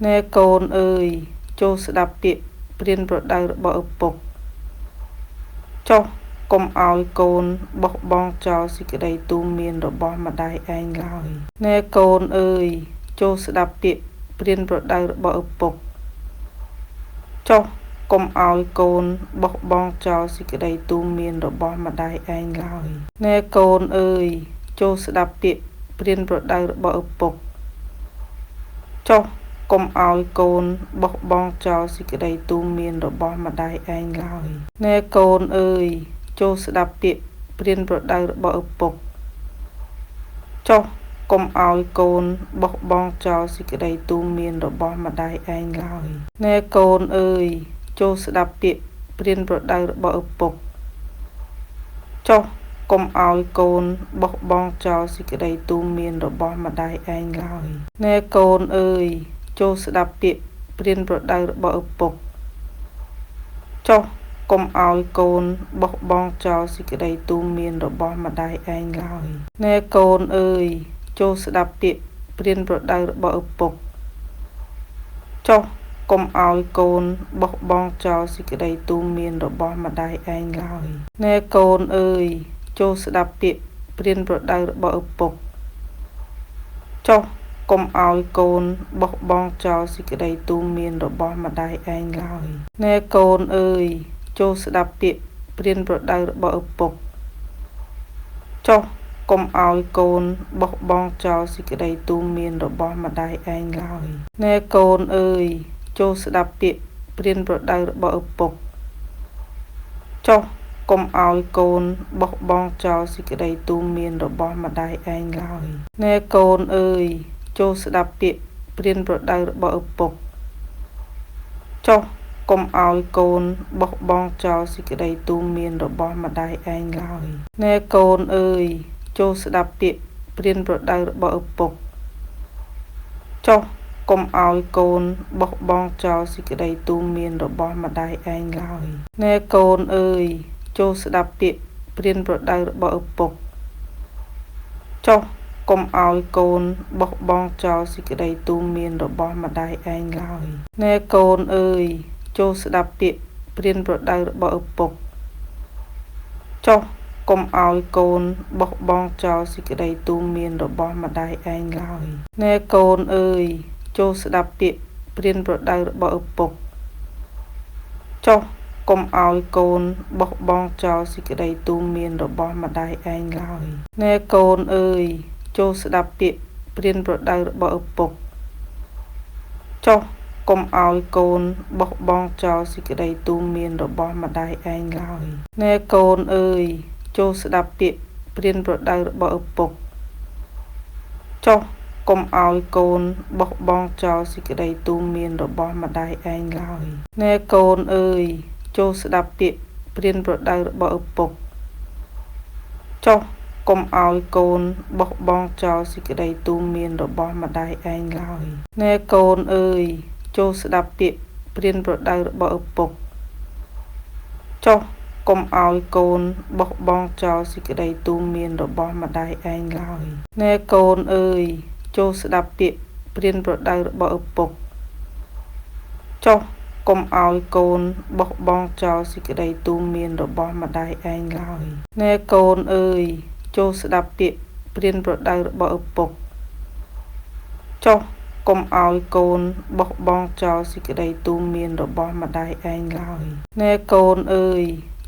ណែកូនអើយចូលស្ដាប់ពាក្យព្រានប្រដៅរបស់ឪពុកចុះកុំឲ្យកូនបោះបង់ចោលសេចក្តីទូន្មានរបស់ម្ដាយឯងឡើយណែកូនអើយចូលស្ដាប់ពាក្យព្រានប្រដៅរបស់ឪពុកចុះកុំឲ្យកូនបោះបង់ចោលសេចក្តីទូន្មានរបស់ម្ដាយឯងឡើយណែកូនអើយចូលស្ដាប់ពាក្យព្រានប្រដៅរបស់ឪពុកចុះកុំឲ្យកូនបោះបង់ចោលសេចក្តីទូន្មានរបស់ម្ដាយឯងឡើយណែកូនអើយចូលស្ដាប់ពាក្យព្រានប្រដៅរបស់ឪពុកចុះកុំឲ្យកូនបោះបង់ចោលសេចក្តីទូន្មានរបស់ម្ដាយឯងឡើយណែកូនអើយចូលស្ដាប់ពាក្យព្រានប្រដៅរបស់ឪពុកចុះកុំឲ្យកូនបោះបង់ចោលសេចក្តីទូន្មានរបស់ម្ដាយឯងឡើយណែកូនអើយចូលស្ដាប់ពាក្យព្រានប្រដៅរបស់ឪពុកចុះកុំឲ្យកូនបោះបង់ចោលសេចក្តីទូន្មានរបស់ម្ដាយឯងឡើយណែកូនអើយចូលស្ដាប់ពាក្យព្រានប្រដៅរបស់ឪពុកចុះកុំឲ្យកូនបោះបង់ចោលសេចក្តីទូន្មានរបស់ម្ដាយឯងឡើយណែកូនអើយចូលស្ដាប់ពាក្យព្រានប្រដៅរបស់ឪពុកចុះកុំឲ្យកូនបោះបង់ចោលសេចក្តីទូន្មានរបស់ម្ដាយឯងឡើយណែកូនអើយចូលស្ដាប់ពាក្យព្រានប្រដៅរបស់ឪពុកចុះកុំឲ្យកូនបោះបង់ចោលសេចក្តីទូន្មានរបស់ម្ដាយឯងឡើយណែកូនអើយចូលស្ដាប់ពាក្យព្រានប្រដៅរបស់ឪពុកចុះកុំឲ្យកូនបោះបង់ចោលសេចក្តីទូន្មានរបស់ម្ដាយឯងឡើយណែកូនអើយចូលស្ដាប់ពាក្យព្រានប្រដៅរបស់ឪពុកចុះកុំឲ្យកូនបោះបង់ចោលសេចក្តីទូន្មានរបស់ម្ដាយឯងឡើយណែកូនអើយចូលស្ដាប់ពាក្យព្រានប្រដៅរបស់ឪពុកចុះកុំឲ្យកូនបោះបង់ចោលសេចក្តីទូន្មានរបស់ម្ដាយឯងឡើយណែកូនអើយចូលស្ដាប់ពាក្យព្រានប្រដៅរបស់ឪពុកចុះកុំឲ្យកូនបោះបង់ចោលសេចក្តីទូន្មានរបស់ម្ដាយឯងឡើយណែកូនអើយចូលស្ដាប់ពាក្យព្រានប្រដៅរបស់ឪពុកចុះកុំឲ្យកូនបោះបង់ចោលសេចក្តីទូន្មានរបស់ម្ដាយឯងឡើយណែកូនអើយចូលស្ដាប់ពាក្យព្រានប្រដៅរបស់ឪពុកចុះកុំឲ្យកូនបោះបង់ចោលសេចក្តីទូន្មានរបស់ម្ដាយឯងឡើយណែកូនអើយចូលស្ដាប់ពាក្យព្រានប្រដៅរបស់ឪពុកចុះកុំឲ្យកូនបោះបង់ចោលសេចក្តីទូន្មានរបស់ម្ដាយឯងឡើយណែកូនអើយចូលស្ដាប់ពាក្យព្រានប្រដៅរបស់ឪពុកចុះកុំឲ្យកូនបោះបង់ចោលសេចក្តីទូន្មានរបស់ម្ដាយឯងឡើយណែកូនអើយចូលស្ដាប់ពាក្យព្រានប្រដៅរបស់ឪពុកចុះកុំឲ្យកូនបោះបង់ចោលសេចក្តីទូន្មានរបស់ម្ដាយឯងឡើយណែកូនអើយចូលស្ដាប់ពាក្យព្រានប្រដៅរបស់ឪពុកចុះកុំឲ្យកូនបោះបង់ចោលសេចក្តីទូន្មានរបស់ម្ដាយឯងឡើយណែកូនអើយចូលស្ដាប់ពាក្យព្រានប្រដៅរបស់ឪពុកចុះកុំឲ្យកូនបោះបង់ចោលសេចក្តីទូន្មានរបស់ម្ដាយឯងឡើយណែកូនអើយចូលស្ដាប់ពាក្យព្រានប្រដៅរបស់ឪពុកចុះកុំឲ្យកូនបោះបង់ចោលសេចក្តីទូន្មានរបស់ម្ដាយឯងឡើយណែកូនអើយ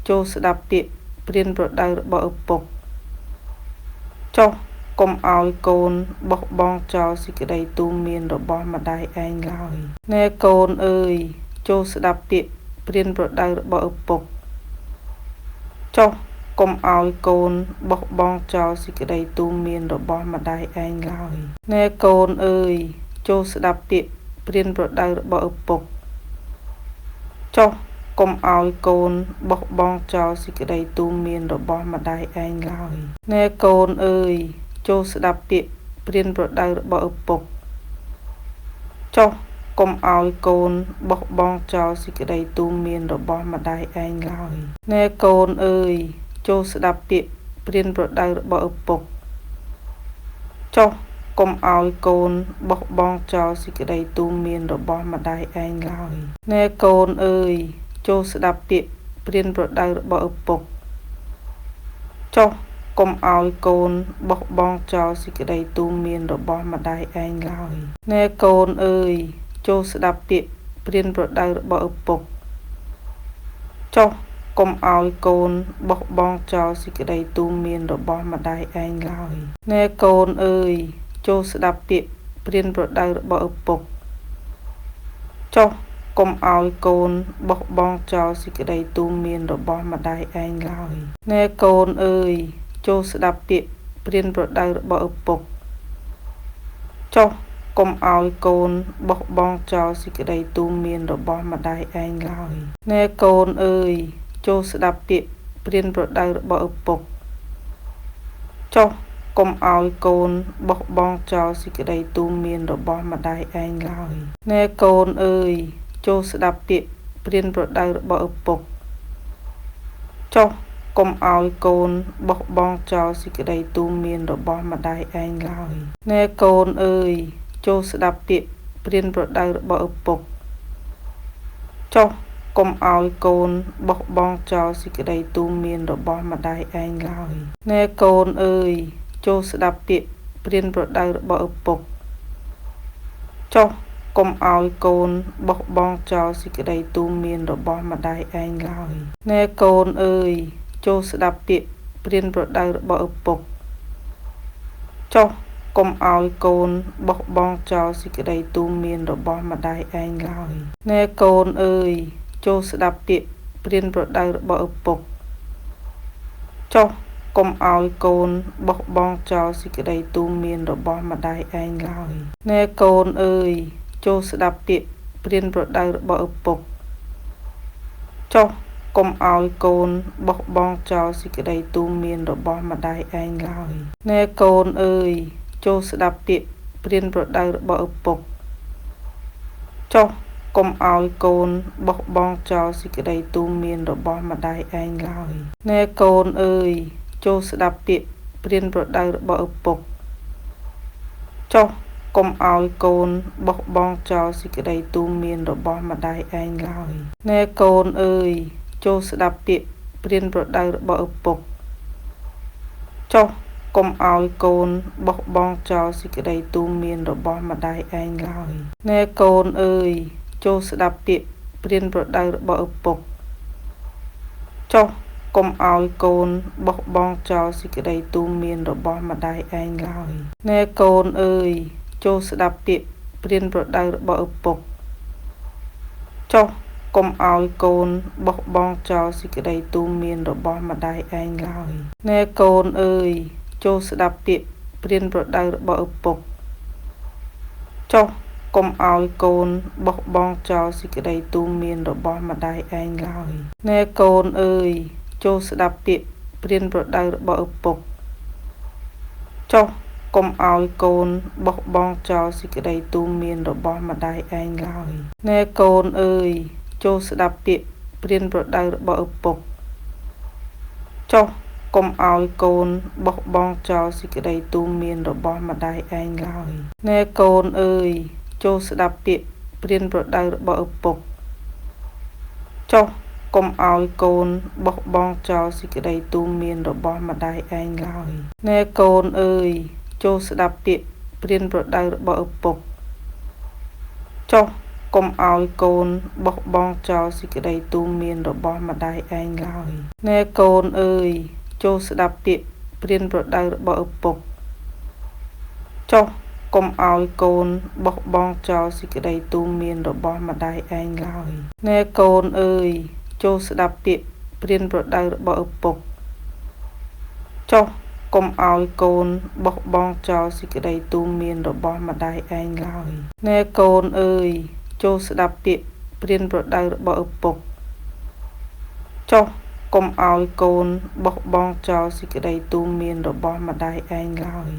ចូលស្ដាប់ពាក្យព្រានប្រដៅរបស់ឪពុកចុះកុំឲ្យកូនបោះបង់ចោលសេចក្តីទូន្មានរបស់ម្ដាយឯងឡើយណែកូនអើយចូលស្ដាប់ពាក្យព្រានប្រដៅរបស់ឪពុកចុះកុំឲ្យកូនបោះបង់ចោលសេចក្តីទូន្មានរបស់ម្ដាយឯងឡើយណែកូនអើយចូលស្ដាប់ពាក្យព្រានប្រដៅរបស់ឪពុកចុះកុំឲ្យកូនបោះបង់ចោលសេចក្តីទូន្មានរបស់ម្ដាយឯងឡើយណែកូនអើយចូលស្ដាប់ពាក្យព្រានប្រដៅរបស់ឪពុកចុះកុំឲ្យកូនបោះបង់ចោលសេចក្តីទូន្មានរបស់ម្ដាយឯងឡើយណែកូនអើយចូលស្ដាប់ពាក្យព្រានប្រដៅរបស់ឪពុកចុះ កុំឲ្យកូនបោះបង់ចោលសេចក្តីទូន្មានរបស់ម្ដាយឯងឡើយណែកូនអើយចូលស្ដាប់ពាក្យព្រានប្រដៅរបស់ឪពុកចុះកុំឲ្យកូនបោះបង់ចោលសេចក្តីទូន្មានរបស់ម្ដាយឯងឡើយណែកូនអើយចូលស្ដាប់ពាក្យព្រានប្រដៅរបស់ឪពុកចុះកុំឲ្យកូនបោះបង់ចោលសេចក្តីទូន្មានរបស់ម្ដាយឯងឡើយណែកូនអើយចូលស្ដាប់ពាក្យព្រានប្រដៅរបស់ឪពុកចុះកុំឲ្យកូនបោះបង់ចោលសេចក្តីទូន្មានរបស់ម្ដាយឯងឡើយណែកូនអើយចូលស្ដាប់ពាក្យព្រានប្រដៅរបស់ឪពុកចុះកុំឲ្យកូនបោះបង់ចោលសេចក្តីទូន្មានរបស់ម្ដាយឯងឡើយណែកូនអើយចូលស្ដាប់ពាក្យព្រានប្រដៅរបស់ឪពុកចុះកុំឲ្យកូនបោះបង់ចោលសេចក្តីទូន្មានរបស់ម្ដាយឯងឡើយណែកូនអើយចូលស្ដាប់ពាក្យព្រានប្រដៅរបស់ឪពុកចុះកុំឲ្យកូនបោះបង់ចោលសេចក្តីទូន្មានរបស់ម្ដាយឯងឡើយណែកូនអើយចូលស្ដាប់ពាក្យព្រានប្រដៅរបស់ឪពុកចុះកុំឲ្យកូនបោះបង់ចោលសេចក្តីទូន្មានរបស់ម្ដាយឯងឡើយណែកូនអើយចូលស្ដាប់ពាក្យព្រានប្រដៅរបស់ឪពុកចុះកុំឲ្យកូនបោះបង់ចោលសេចក្តីទូន្មានរបស់ម្ដាយឯងឡើយណែកូនអើយចូលស្ដាប់ពាក្យព្រានប្រដៅរបស់ឪពុកចុះកុំឲ្យកូនបោះបង់ចោលសេចក្តីទូន្មានរបស់ម្ដាយឯងឡើយណែកូនអើយចូលស្ដាប់ពាក្យព្រានប្រដៅរបស់ឪពុកចុះកុំឲ្យកូនបោះបង់ចោលសេចក្តីទូន្មានរបស់ម្ដាយឯងឡើយណែកូនអើយចូលស្ដាប់ពាក្យព្រានប្រដៅរបស់ឪពុកចុះកុំឲ្យកូនបោះបង់ចោលសេចក្តីទូន្មានរបស់ម្ដាយឯងឡើយណែកូនអើយចូលស្ដាប់ពាក្យព្រានប្រដៅរបស់ឪពុកចុះកុំឲ្យកូនបោះបង់ចោលសេចក្តីទូន្មានរបស់ម្ដាយឯងឡើយណែកូនអើយចូលស្ដាប់ពាក្យព្រានប្រដៅរបស់ឪពុកចុះកុំឲ្យកូនបោះបង់ចោលសេចក្តីទូន្មានរបស់ម្ដាយឯងឡើយណែកូនអើយចូលស្ដាប់ពាក្យព្រានប្រដៅរបស់ឪពុកចុះកុំឲ្យកូនបោះបង់ចោលសេចក្តីទូន្មានរបស់ម្ដាយឯងឡើយណែកូនអើយចូលស្ដាប់ពាក្យព្រានប្រដៅរបស់ឪពុកចុះកុំឲ្យកូនបោះបង់ចោលសេចក្តីទូន្មានរបស់ម្ដាយឯងឡើយណែកូនអើយចូលស្ដាប់ពាក្យព្រានប្រដៅរបស់ឪពុកចុះកុំឲ្យកូនបោះបង់ចោលសេចក្តីទូន្មានរបស់ម្ដាយឯងឡើយណែកូនអើយចូលស្ដាប់ពាក្យព្រានប្រដៅរបស់ឪពុកចុះកុំឲ្យកូនបោះបង់ចោលសេចក្តីទូន្មានរបស់ម្ដាយឯងឡើយណែកូនអើយចូលស្ដាប់ពាក្យព្រានប្រដៅរបស់ឪពុកចុះកុំឲ្យកូនបោះបង់ចោលសេចក្តីទូន្មានរបស់ម្ដាយឯងឡើយណែកូនអើយចូលស្ដាប់ពាក្យព្រានប្រដៅរបស់ឪពុកចុះកុំឲ្យកូនបោះបង់ចោលសេចក្តីទូន្មានរបស់ម្ដាយឯងឡើយណែកូនអើយចូលស្ដាប់ពាក្យព្រានប្រដៅរបស់ឪពុកចុះកុំឲ្យកូនបោះបង់ចោលសេចក្តីទូន្មានរបស់ម្ដាយឯងឡើយណែកូនអើយចូលស្ដាប់ពាក្យព្រានប្រដៅរបស់ឪពុកចុះកុំឲ្យកូនបោះបង់ចោលសេចក្តីទូន្មានរបស់ម្ដាយឯងឡើយណែកូនអើយចូលស្ដាប់ពាក្យព្រានប្រដៅរបស់ឪពុកចុះកុំឲ្យកូនបោះបង់ចោលសេចក្តីទូន្មានរបស់ម្ដាយឯងឡើយណែកូនអើយចូលស្ដាប់ពាក្យព្រានប្រដៅរបស់ឪពុកចុះកុំឲ្យកូនបោះបង់ចោលសេចក្តីទូន្មានរបស់ម្ដាយឯងឡើយណែកូនអើយចូលស្ដាប់ពាក្យព្រានប្រដៅរបស់ឪពុកចុះកុំឲ្យកូនបោះបង់ចោលសេចក្តីទូន្មានរបស់ម្ដាយឯងឡើយ